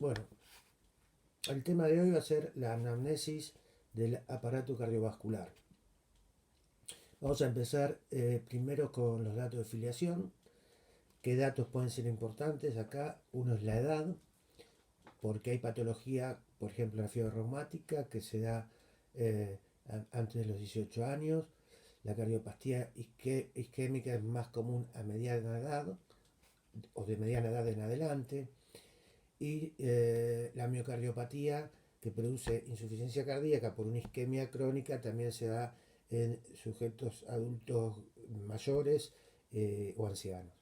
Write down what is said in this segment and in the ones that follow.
Bueno, el tema de hoy va a ser la anamnesis del aparato cardiovascular. Vamos a empezar primero con los datos de filiación. ¿Qué datos pueden ser importantes? Acá uno es la edad, porque hay patología, por ejemplo la fiebre reumática, que se da eh, antes de los 18 años. La cardiopatía isquémica es más común a mediana edad o de mediana edad en adelante. Y la miocardiopatía, que produce insuficiencia cardíaca por una isquemia crónica, también se da en sujetos adultos mayores o ancianos.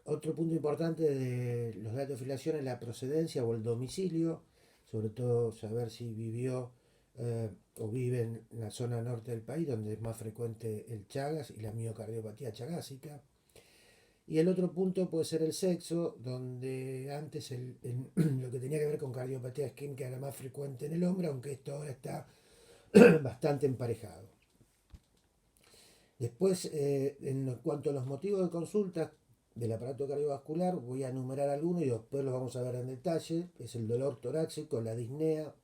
Otro punto importante de los datos de filiación es la procedencia o el domicilio, sobre todo saber si vivió o vive en la zona norte del país, donde es más frecuente el Chagas y la miocardiopatía chagásica. Y el otro punto puede ser el sexo, donde antes lo que tenía que ver con cardiopatía isquémica era más frecuente en el hombre, aunque esto ahora está bastante emparejado. Después, en cuanto a los motivos de consulta del aparato cardiovascular, voy a enumerar algunos y después los vamos a ver en detalle. Es el dolor torácico, la disnea,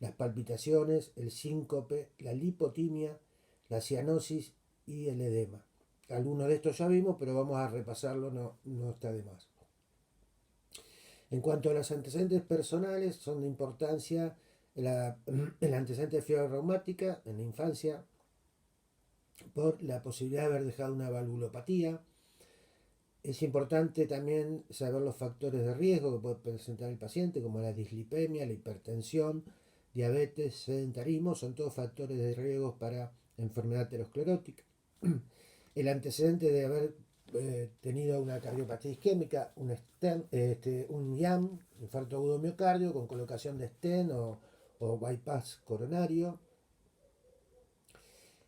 las palpitaciones, el síncope, la lipotimia, la cianosis y el edema. Algunos de estos ya vimos, pero vamos a repasarlo, no está de más. En cuanto a los antecedentes personales, son de importancia el antecedente de fiebre reumática en la infancia, por la posibilidad de haber dejado una valvulopatía. Es importante también saber los factores de riesgo que puede presentar el paciente, como la dislipemia, la hipertensión, diabetes, sedentarismo, son todos factores de riesgo para enfermedad aterosclerótica. El antecedente de haber tenido una cardiopatía isquémica, un IAM, infarto agudo miocardio, con colocación de stent o bypass coronario.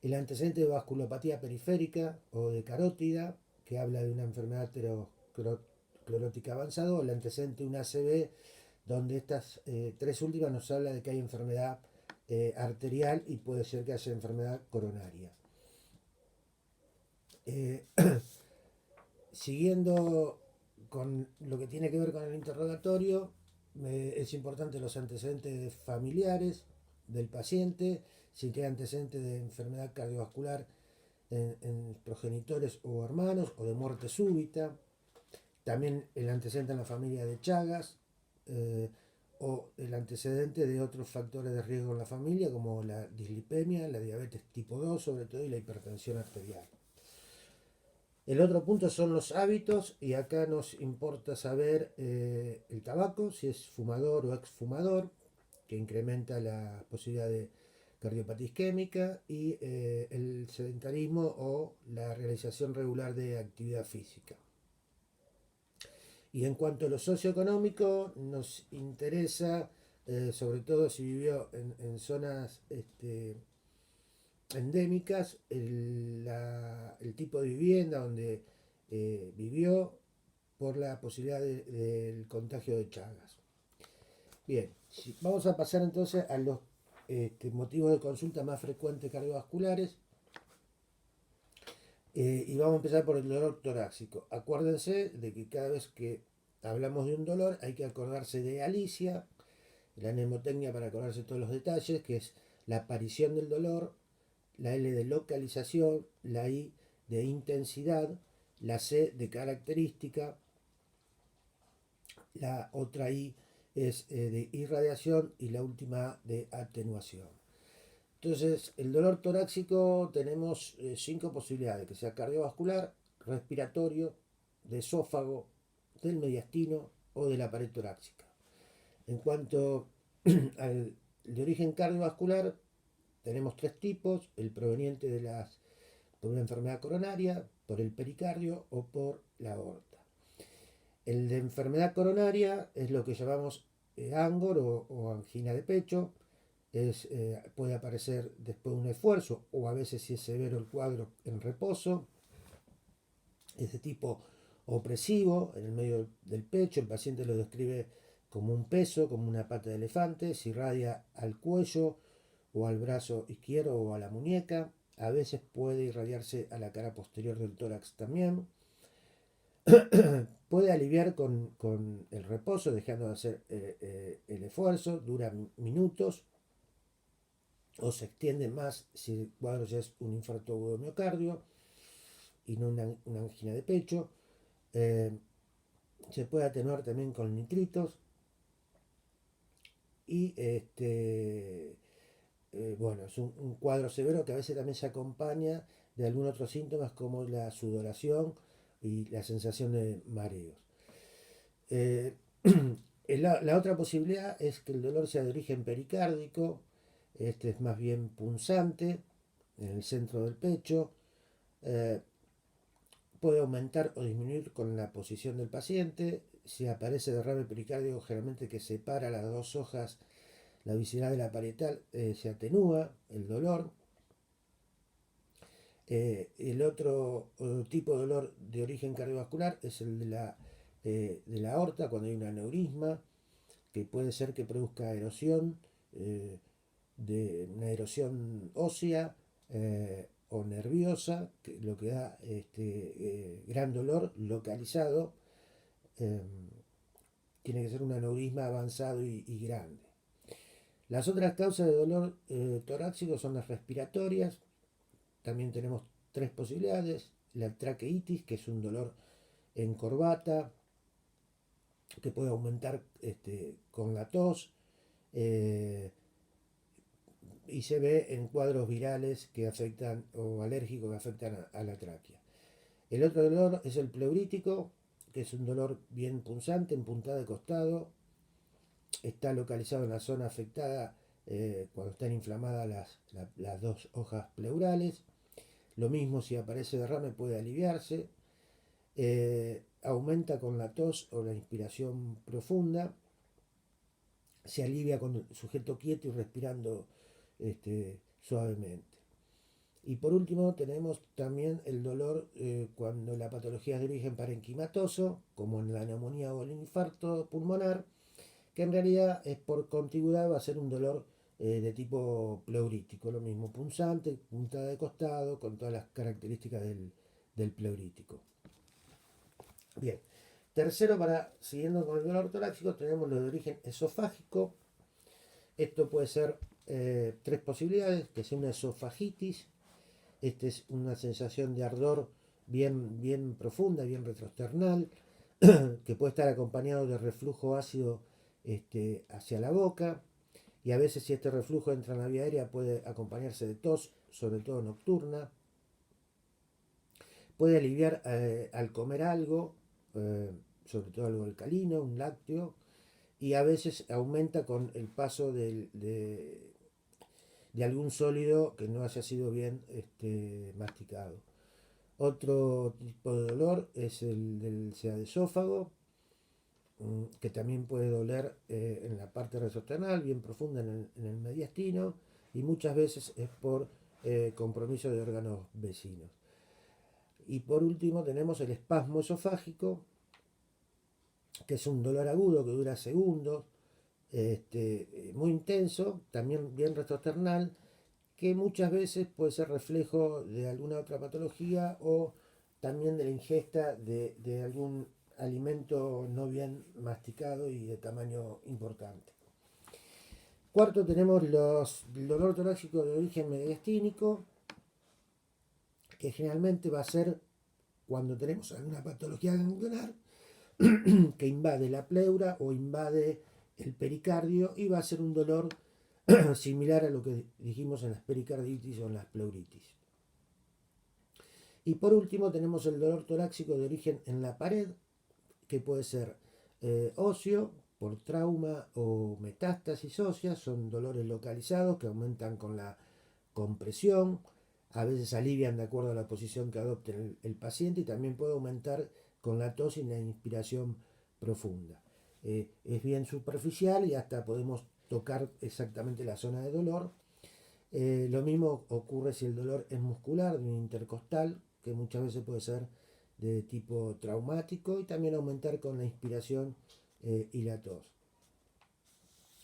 El antecedente de vasculopatía periférica o de carótida, que habla de una enfermedad aterosclerótica avanzada, o el antecedente de una ACV, donde estas tres últimas nos habla de que hay enfermedad arterial y puede ser que haya enfermedad coronaria. Eh, Siguiendo con lo que tiene que ver con el interrogatorio, es importante los antecedentes familiares del paciente, si tiene antecedentes de enfermedad cardiovascular en progenitores o hermanos o de muerte súbita. También el antecedente en la familia de Chagas eh, o el antecedente de otros factores de riesgo en la familia como la dislipemia, la diabetes tipo 2 sobre todo y la hipertensión arterial. El otro punto son los hábitos y acá nos importa saber el tabaco, si es fumador o exfumador, que incrementa la posibilidad de cardiopatía isquémica y el sedentarismo o la realización regular de actividad física. Y en cuanto a lo socioeconómico, nos interesa sobre todo si vivió en zonas endémicas, el tipo de vivienda donde vivió por la posibilidad del contagio de Chagas. Bien, vamos a pasar entonces a los motivos de consulta más frecuentes cardiovasculares y vamos a empezar por el dolor torácico. Acuérdense de que cada vez que hablamos de un dolor hay que acordarse de Alicia, la mnemotecnia para acordarse todos los detalles, que es la aparición del dolor, la L de localización, la I de intensidad, la C de característica, la otra I es de irradiación y la última A de atenuación. Entonces, el dolor torácico tenemos 5 posibilidades, que sea cardiovascular, respiratorio, de esófago, del mediastino o de la pared torácica. En cuanto al de origen cardiovascular, tenemos 3 tipos, el proveniente por una enfermedad coronaria, por el pericardio o por la aorta. El de enfermedad coronaria es lo que llamamos ANGOR o angina de pecho. Puede aparecer después de un esfuerzo o a veces si es severo el cuadro en reposo. Es de tipo opresivo en el medio del pecho. El paciente lo describe como un peso, como una pata de elefante. Se irradia al cuello o al brazo izquierdo o a la muñeca. A veces puede irradiarse a la cara posterior del tórax también. Puede aliviar con el reposo, dejando de hacer el esfuerzo, dura minutos o se extiende más si el cuadro ya es un infarto agudo de miocardio y no una angina de pecho. Se puede atenuar también con nitritos y bueno, es un cuadro severo que a veces también se acompaña de algunos otros síntomas como la sudoración y la sensación de mareos. Eh, la otra posibilidad es que el dolor sea de origen pericárdico, este es más bien punzante en el centro del pecho, eh, puede aumentar o disminuir con la posición del paciente. Si aparece derrame pericárdico, generalmente que separa las dos hojas, la visceral de la parietal, se atenúa el dolor. El otro tipo de dolor de origen cardiovascular es el de la aorta, cuando hay un aneurisma, que puede ser que produzca erosión, de una erosión ósea o nerviosa, lo que da gran dolor localizado. eh, Tiene que ser un aneurisma avanzado y grande. Las otras causas de dolor torácico son las respiratorias. También tenemos tres posibilidades. La traqueitis, que es un dolor en corbata, que puede aumentar con la tos. Y se ve en cuadros virales que afectan o alérgicos que afectan a la tráquea. El otro dolor es el pleurítico, que es un dolor bien punzante en puntada de costado. Está localizado en la zona afectada cuando están inflamadas las dos hojas pleurales. Lo mismo si aparece derrame puede aliviarse. Aumenta con la tos o la inspiración profunda. Se alivia con el sujeto quieto y respirando suavemente. Y por último tenemos también el dolor cuando la patología es de origen parenquimatoso, como en la neumonía o el infarto pulmonar, que en realidad es por contigüidad, va a ser un dolor de tipo pleurítico, lo mismo punzante, puntada de costado, con todas las características del pleurítico. Bien, tercero, siguiendo con el dolor torácico, tenemos lo de origen esofágico. Esto puede ser tres posibilidades, que sea una esofagitis. Es una sensación de ardor bien profunda, bien retrosternal, que puede estar acompañado de reflujo ácido hacia la boca. Y a veces si este reflujo entra en la vía aérea puede acompañarse de tos, sobre todo nocturna. Puede aliviar al comer algo, sobre todo algo alcalino, un lácteo, y a veces aumenta con el paso de algún sólido que no haya sido bien masticado. Otro tipo de dolor es el del esófago, que también puede doler en la parte retrosternal, bien profunda en el mediastino, y muchas veces es por compromiso de órganos vecinos. Y por último tenemos el espasmo esofágico, que es un dolor agudo que dura segundos, muy intenso, también bien retrosternal, que muchas veces puede ser reflejo de alguna otra patología o también de la ingesta de algún alimento no bien masticado y de tamaño importante. Cuarto, tenemos el dolor torácico de origen mediastínico, que generalmente va a ser cuando tenemos alguna patología ganglionar que invade la pleura o invade el pericardio, y va a ser un dolor similar a lo que dijimos en las pericarditis o en las pleuritis. Y por último tenemos el dolor torácico de origen en la pared, que puede ser óseo, por trauma o metástasis óseas. Son dolores localizados que aumentan con la compresión, a veces alivian de acuerdo a la posición que adopte el paciente, y también puede aumentar con la tos y la inspiración profunda. Es bien superficial y hasta podemos tocar exactamente la zona de dolor. Lo mismo ocurre si el dolor es muscular, de un intercostal, que muchas veces puede ser de tipo traumático, y también aumentar con la inspiración y la tos.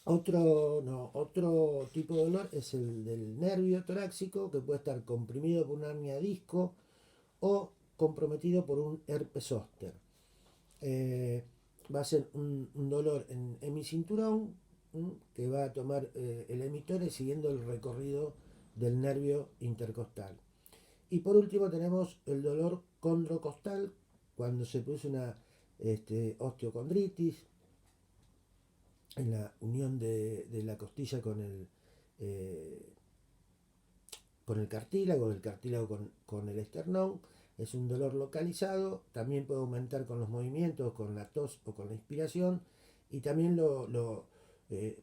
Otro tipo de dolor es el del nervio torácico, que puede estar comprimido por una hernia de disco o comprometido por un herpes zóster. va a ser un dolor en hemicinturón, que va a tomar el emisor siguiendo el recorrido del nervio intercostal. Y por último tenemos el dolor condrocostal, cuando se produce una osteocondritis en la unión de la costilla con el cartílago con el esternón. Es un dolor localizado, también puede aumentar con los movimientos, con la tos o con la inspiración, y también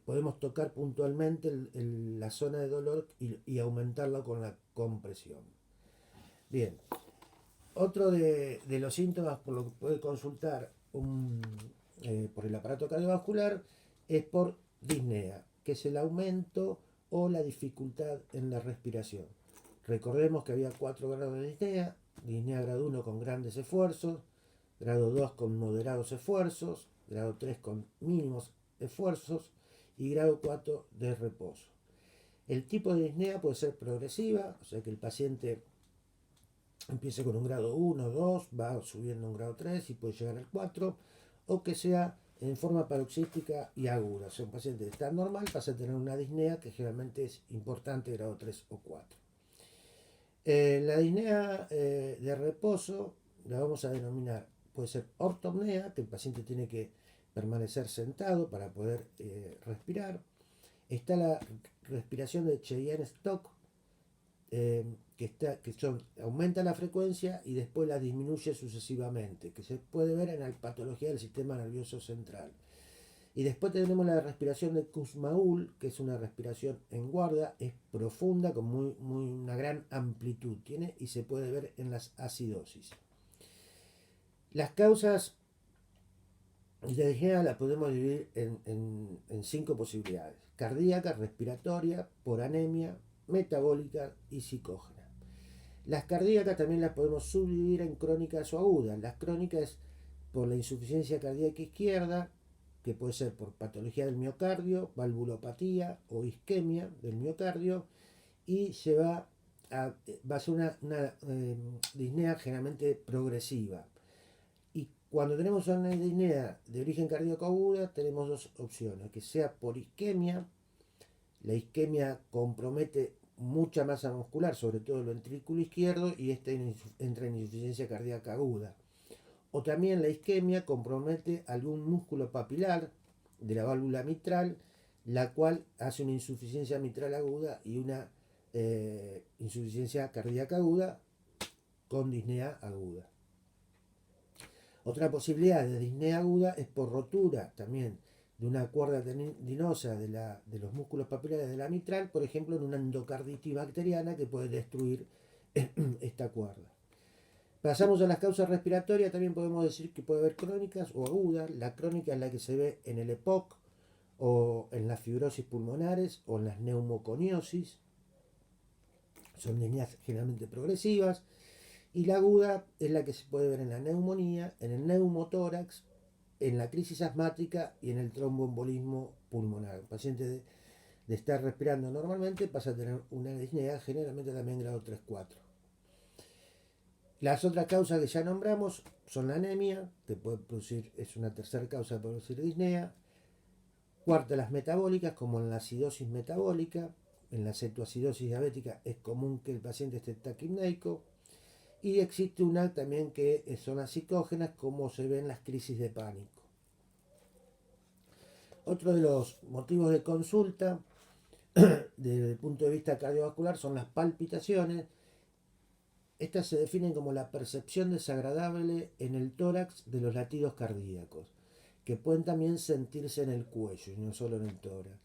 podemos tocar puntualmente la zona de dolor y aumentarla con la compresión. Bien, otro de los síntomas por lo que puede consultar por el aparato cardiovascular es por disnea, que es el aumento o la dificultad en la respiración. Recordemos que había 4 grados de disnea: disnea grado 1 con grandes esfuerzos, grado 2 con moderados esfuerzos, grado 3 con mínimos esfuerzos y grado 4 de reposo. El tipo de disnea puede ser progresiva, o sea que el paciente empiece con un grado 1, 2, va subiendo a un grado 3 y puede llegar al 4, o que sea en forma paroxística y aguda. O sea, un paciente que está normal pasa a tener una disnea que generalmente es importante, grado 3 o 4. La disnea de reposo la vamos a denominar, puede ser ortopnea, que el paciente tiene que permanecer sentado para poder respirar. Está la respiración de Cheyenne-Stokes, aumenta la frecuencia y después la disminuye sucesivamente, que se puede ver en la patología del sistema nervioso central. Y después tenemos la respiración de Kussmaul, que es una respiración en guardia, es profunda, con una gran amplitud tiene, y se puede ver en las acidosis. Las causas de disnea las podemos dividir en 5 posibilidades: cardíaca, respiratoria, por anemia, metabólica y psicógena. Las cardíacas también las podemos subdividir en crónicas o agudas. Las crónicas por la insuficiencia cardíaca izquierda, que puede ser por patología del miocardio, valvulopatía o isquemia del miocardio, y va a ser una disnea generalmente progresiva. Y cuando tenemos una disnea de origen cardíaco aguda, tenemos 2 opciones: que sea por isquemia. La isquemia compromete mucha masa muscular, sobre todo el ventrículo izquierdo, y entra en insuficiencia cardíaca aguda. O también la isquemia compromete algún músculo papilar de la válvula mitral, la cual hace una insuficiencia mitral aguda y una insuficiencia cardíaca aguda con disnea aguda. Otra posibilidad de disnea aguda es por rotura también de una cuerda tendinosa de los músculos papilares de la mitral, por ejemplo en una endocarditis bacteriana que puede destruir esta cuerda. Pasamos a las causas respiratorias. También podemos decir que puede haber crónicas o agudas. La crónica es la que se ve en el EPOC o en las fibrosis pulmonares o en las neumoconiosis. Son disneas generalmente progresivas. Y la aguda es la que se puede ver en la neumonía, en el neumotórax, en la crisis asmática y en el tromboembolismo pulmonar. El paciente de estar respirando normalmente pasa a tener una disnea, generalmente también grado 3-4. Las otras causas que ya nombramos son la anemia, que puede producir, es una tercera causa de producir disnea. Cuarta, las metabólicas, como en la acidosis metabólica. En la cetoacidosis diabética es común que el paciente esté taquipneico. Y existe una también que son las psicógenas, como se ve en las crisis de pánico. Otro de los motivos de consulta desde el punto de vista cardiovascular son las palpitaciones. Estas se definen como la percepción desagradable en el tórax de los latidos cardíacos, que pueden también sentirse en el cuello y no solo en el tórax.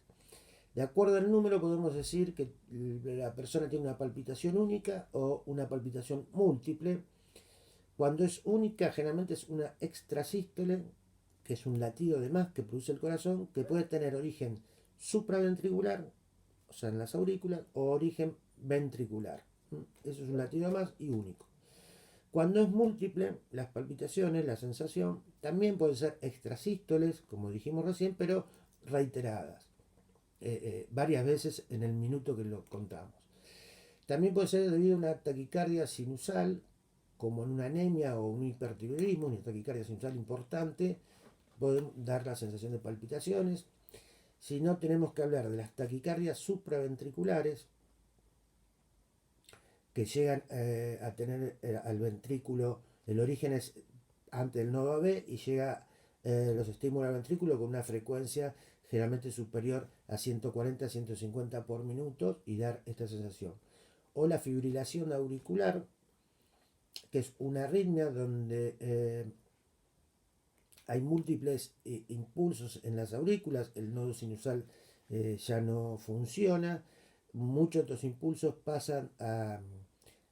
De acuerdo al número podemos decir que la persona tiene una palpitación única o una palpitación múltiple. Cuando es única, generalmente es una extrasístole, que es un latido de más que produce el corazón, que puede tener origen supraventricular, o sea en las aurículas, o origen ventricular. Eso es un latido más y único. Cuando es múltiple, las palpitaciones, la sensación, también pueden ser extrasístoles, como dijimos recién, pero reiteradas, varias veces en el minuto que lo contamos. También puede ser debido a una taquicardia sinusal, como en una anemia o un hipertiroidismo, una taquicardia sinusal importante, pueden dar la sensación de palpitaciones. Si no, tenemos que hablar de las taquicardias supraventriculares, que llegan a tener al ventrículo, el origen es ante el nodo AB y llega los estímulos al ventrículo con una frecuencia generalmente superior a 140 a 150 por minuto y dar esta sensación. O la fibrilación auricular, que es una arritmia donde hay múltiples impulsos en las aurículas, el nodo sinusal ya no funciona, muchos de estos impulsos pasan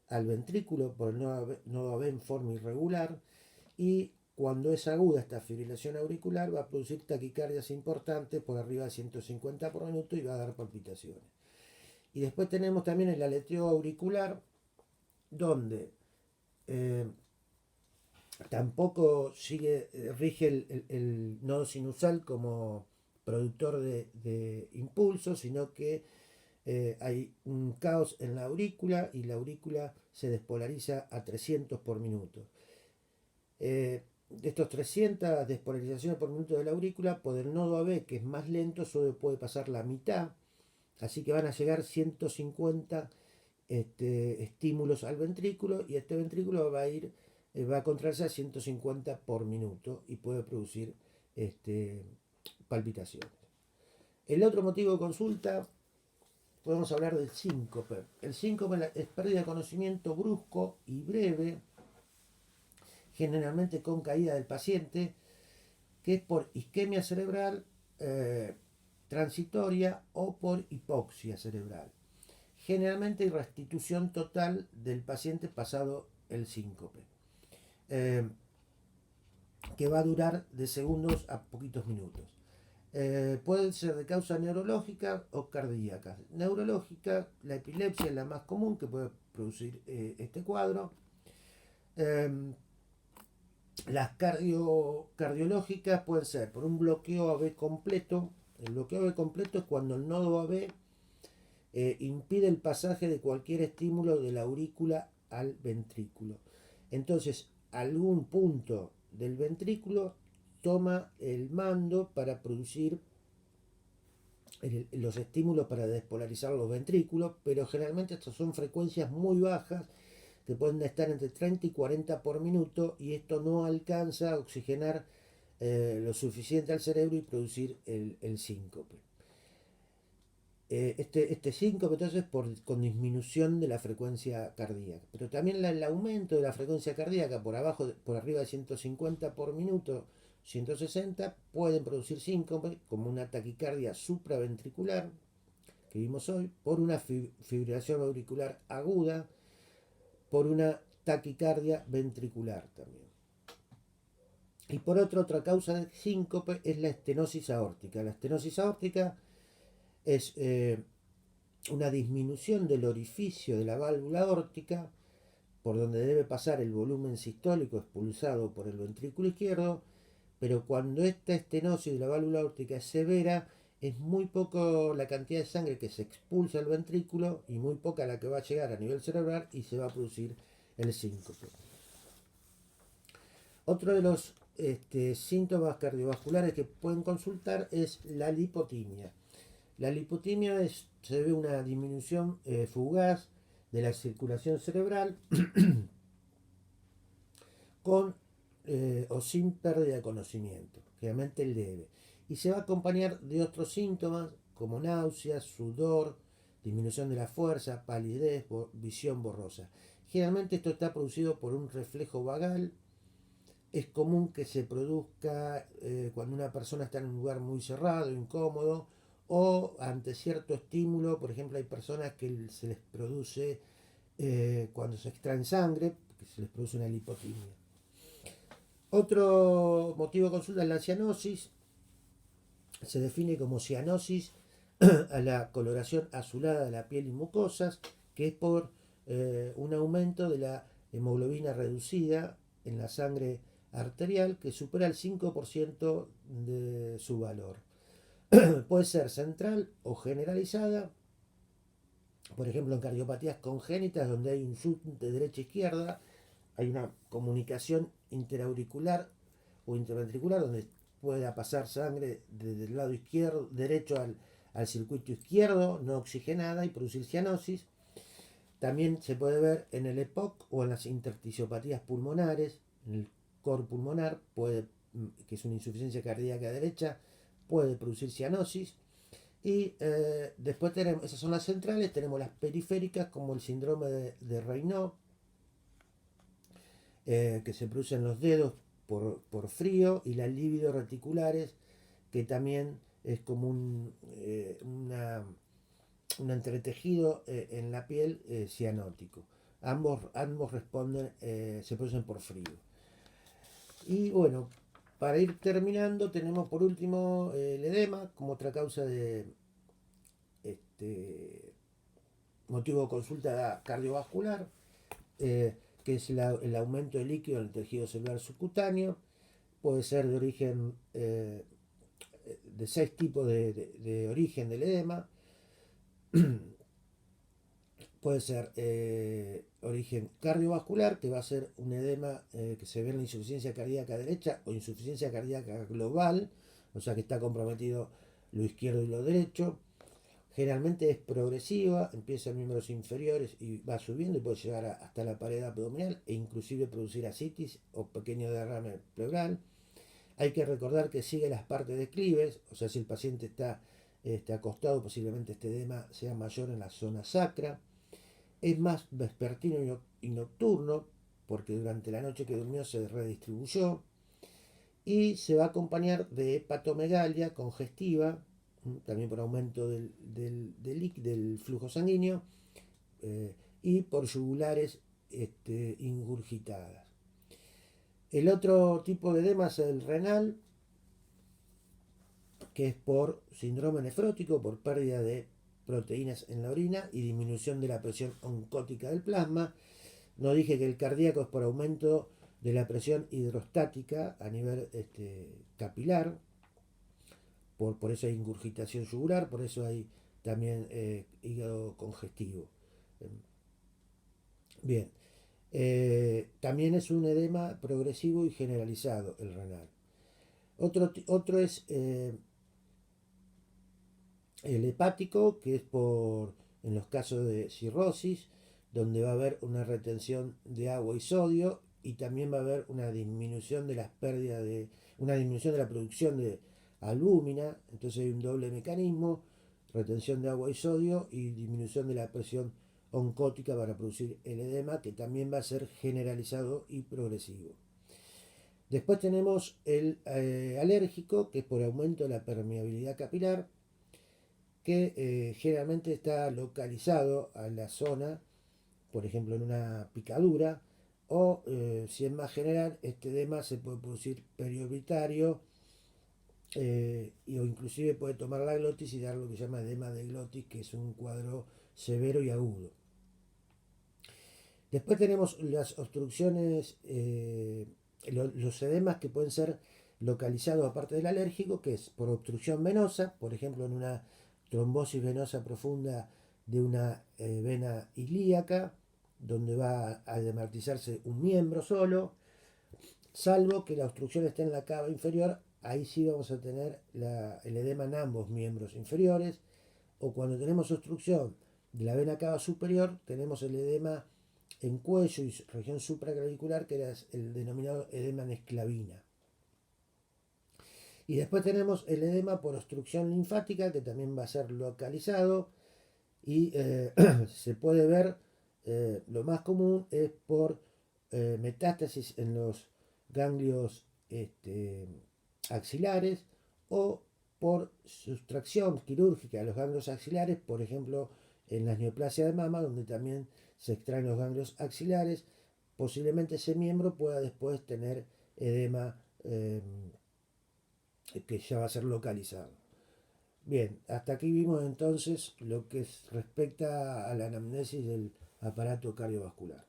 al ventrículo por el nodo AB en forma irregular, y cuando es aguda esta fibrilación auricular va a producir taquicardias importantes por arriba de 150 por minuto y va a dar palpitaciones. Y después tenemos también el aleteo auricular, donde tampoco rige el nodo sinusal como productor de impulsos, sino que hay un caos en la aurícula y la aurícula se despolariza a 300 por minuto. De estos 300 despolarizaciones por minuto de la aurícula, por el nodo AB, que es más lento, solo puede pasar la mitad, así que van a llegar 150 estímulos al ventrículo, y este ventrículo va a contraerse a 150 por minuto y puede producir palpitaciones. El otro motivo de consulta, podemos hablar del síncope. El síncope es pérdida de conocimiento brusco y breve, generalmente con caída del paciente, que es por isquemia cerebral transitoria o por hipoxia cerebral. Generalmente hay restitución total del paciente pasado el síncope, que va a durar de segundos a poquitos minutos. Puede ser de causa neurológica o cardíaca. Neurológica, la epilepsia es la más común que puede producir este cuadro. Las cardiológicas pueden ser por un bloqueo AB completo. El bloqueo AB completo es cuando el nodo AB impide el pasaje de cualquier estímulo de la aurícula al ventrículo. Entonces, algún punto del ventrículo toma el mando para producir los estímulos para despolarizar los ventrículos, pero generalmente estas son frecuencias muy bajas que pueden estar entre 30 y 40 por minuto, y esto no alcanza a oxigenar lo suficiente al cerebro y producir el síncope. Este síncope entonces con disminución de la frecuencia cardíaca, pero también el aumento de la frecuencia cardíaca por arriba de 150 por minuto, 160, pueden producir síncope, como una taquicardia supraventricular que vimos hoy, por una fibrilación auricular aguda, por una taquicardia ventricular también. Y por otra causa de síncope es la estenosis aórtica. La estenosis aórtica es una disminución del orificio de la válvula aórtica, por donde debe pasar el volumen sistólico expulsado por el ventrículo izquierdo, pero cuando esta estenosis de la válvula aórtica es severa, es muy poco la cantidad de sangre que se expulsa al ventrículo y muy poca la que va a llegar a nivel cerebral, y se va a producir el síncope. Otro de los síntomas cardiovasculares que pueden consultar es la lipotimia. La lipotimia se debe a una disminución fugaz de la circulación cerebral con o sin pérdida de conocimiento, generalmente leve, y se va a acompañar de otros síntomas como náuseas, sudor, disminución de la fuerza, palidez, visión borrosa. Generalmente esto está producido por un reflejo vagal. Es común que se produzca cuando una persona está en un lugar muy cerrado, incómodo, o ante cierto estímulo. Por ejemplo, hay personas que se les produce cuando se extraen sangre, que se les produce una lipotimia. Otro motivo de consulta es la cianosis. Se define como cianosis a la coloración azulada de la piel y mucosas, que es por un aumento de la hemoglobina reducida en la sangre arterial que supera el 5% de su valor. Puede ser central o generalizada, por ejemplo en cardiopatías congénitas donde hay un shunt de derecha a izquierda, hay una comunicación interauricular o interventricular donde pueda pasar sangre desde el lado izquierdo, derecho al circuito izquierdo, no oxigenada y producir cianosis. También se puede ver en el EPOC o en las intersticiopatías pulmonares, en el cor pulmonar, que es una insuficiencia cardíaca derecha, puede producir cianosis. Y después tenemos, esas son las centrales, tenemos las periféricas como el síndrome de Raynaud, que se produce en los dedos por frío, y las lívidos reticulares, que también es como un entretejido en la piel cianótico. Ambos responden, se producen por frío. Y bueno, para ir terminando, tenemos por último el edema como otra causa de motivo de consulta cardiovascular, que es el aumento de líquido en el tejido celular subcutáneo. Puede ser de origen, de 6 tipos de origen del edema. Puede ser origen cardiovascular, que va a ser un edema que se ve en la insuficiencia cardíaca derecha o insuficiencia cardíaca global, o sea que está comprometido lo izquierdo y lo derecho. Generalmente es progresiva, empieza en miembros inferiores y va subiendo y puede llegar hasta la pared abdominal e inclusive producir ascitis o pequeño derrame pleural. Hay que recordar que sigue las partes declives, o sea, si el paciente está acostado, posiblemente este edema sea mayor en la zona sacra. Es más vespertino y nocturno, porque durante la noche que durmió se redistribuyó. Y se va a acompañar de hepatomegalia congestiva, también por aumento del flujo sanguíneo, y por yugulares ingurgitadas. El otro tipo de edema es el renal, que es por síndrome nefrótico, por pérdida de proteínas en la orina y disminución de la presión oncótica del plasma. No dije que el cardíaco es por aumento de la presión hidrostática a nivel capilar, por eso hay ingurgitación yugular, por eso hay también hígado congestivo. Bien, también es un edema progresivo y generalizado el renal. Otro es el hepático, que es en los casos de cirrosis, donde va a haber una retención de agua y sodio, y también va a haber una disminución de las pérdidas una disminución de la producción de albúmina. Entonces hay un doble mecanismo: retención de agua y sodio y disminución de la presión oncótica para producir el edema, que también va a ser generalizado y progresivo. Después tenemos el alérgico, que es por aumento de la permeabilidad capilar, que generalmente está localizado a la zona, por ejemplo en una picadura, o si es más general, este edema se puede producir periorbitario, o inclusive puede tomar la glotis y dar lo que se llama edema de glotis, que es un cuadro severo y agudo. Después tenemos las obstrucciones, los edemas que pueden ser localizados aparte del alérgico, que es por obstrucción venosa, por ejemplo en una trombosis venosa profunda de una vena ilíaca, donde va a demartizarse un miembro solo, salvo que la obstrucción esté en la cava inferior. Ahí sí vamos a tener el edema en ambos miembros inferiores. O cuando tenemos obstrucción de la vena cava superior, tenemos el edema en cuello y región supraclavicular, que era el denominado edema en esclavina. Y después tenemos el edema por obstrucción linfática, que también va a ser localizado y se puede ver, lo más común es por metástasis en los ganglios axilares, o por sustracción quirúrgica de los ganglios axilares, por ejemplo en la neoplasia de mama, donde también se extraen los ganglios axilares. Posiblemente ese miembro pueda después tener edema que ya va a ser localizado. Bien, hasta aquí vimos entonces lo que respecta a la anamnesis del aparato cardiovascular.